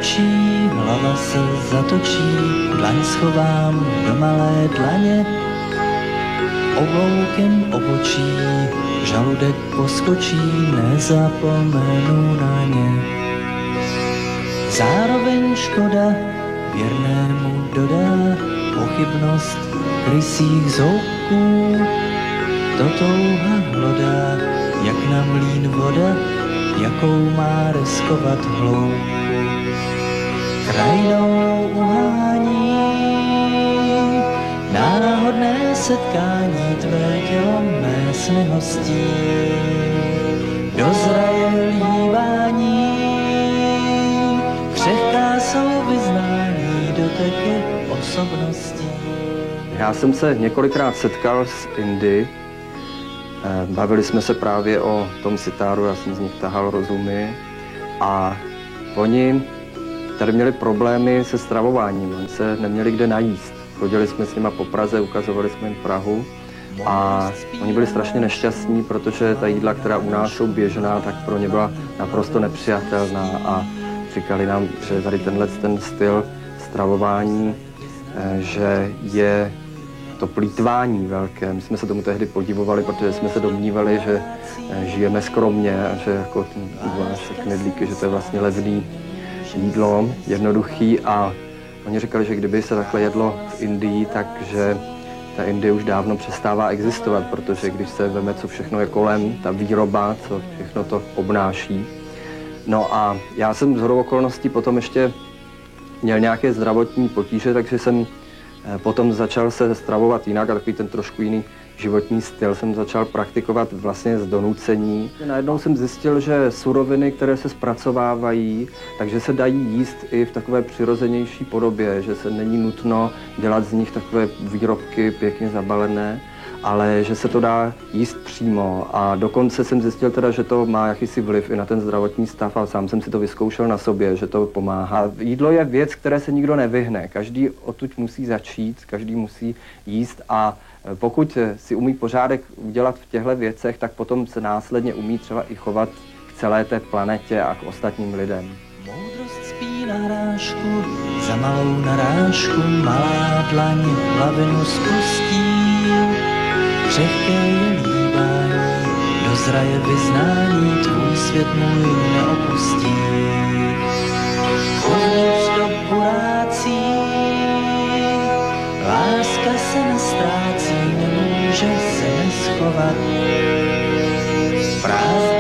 otočí, hlava se zatočí, dlaň schovám do malé dlaně, obloukem obočí, žaludek poskočí, nezapomenu na ně. Zároveň škoda věrnému dodá pochybnost krysích zouků, to touha hlodá, jak na mlýn voda, jakou má riskovat hloubku. Krajinou uhání náhodné setkání, tvé tělo mé sny hostí, dozraje líbání, křehká jsou vyznání, doteky osobností. Já jsem se několikrát setkal s Indy. Bavili jsme se právě o tom sitáru, já jsem z nich tahal rozumy a oni tady měli problémy se stravováním, oni se neměli kde najíst. Chodili jsme s nima po Praze, ukazovali jsme jim Prahu a oni byli strašně nešťastní, protože ta jídla, která u nás jsou běžná, tak pro ně byla naprosto nepřijatelná a říkali nám, že tady ten styl stravování, že je to plýtvání velké. My jsme se tomu tehdy podivovali, protože jsme se domnívali, že žijeme skromně a že jako u vás knedlíky, že to je vlastně levný jídlo, jednoduchý a oni říkali, že kdyby se takhle jedlo v Indii, takže ta Indie už dávno přestává existovat, protože když se veme, co všechno je kolem, ta výroba, co všechno to obnáší. No a já jsem shodou okolností potom ještě měl nějaké zdravotní potíže, takže jsem potom začal se stravovat jinak a takový ten trošku jiný životní styl jsem začal praktikovat vlastně z donucení. Najednou jsem zjistil, že suroviny, které se zpracovávají, takže se dají jíst i v takové přirozenější podobě, že se není nutno dělat z nich takové výrobky pěkně zabalené, ale že se to dá jíst přímo a dokonce jsem zjistil teda, že to má jakýsi vliv i na ten zdravotní stav a sám jsem si to vyzkoušel na sobě, že to pomáhá. Jídlo je věc, které se nikdo nevyhne, každý odtud musí začít, každý musí jíst a pokud si umí pořádek udělat v těchto věcech, tak potom se následně umí třeba i chovat k celé té planetě a k ostatním lidem. Moudrost spí na hrášku, za malou narážku, malá dlaň hlavinu spustí. Křehké je líbání, dozraje vyznání, tvůj svět můj neopustí. Uvnitř do burácí, láska se nestrácí, nemůže se neschovat. Prázdný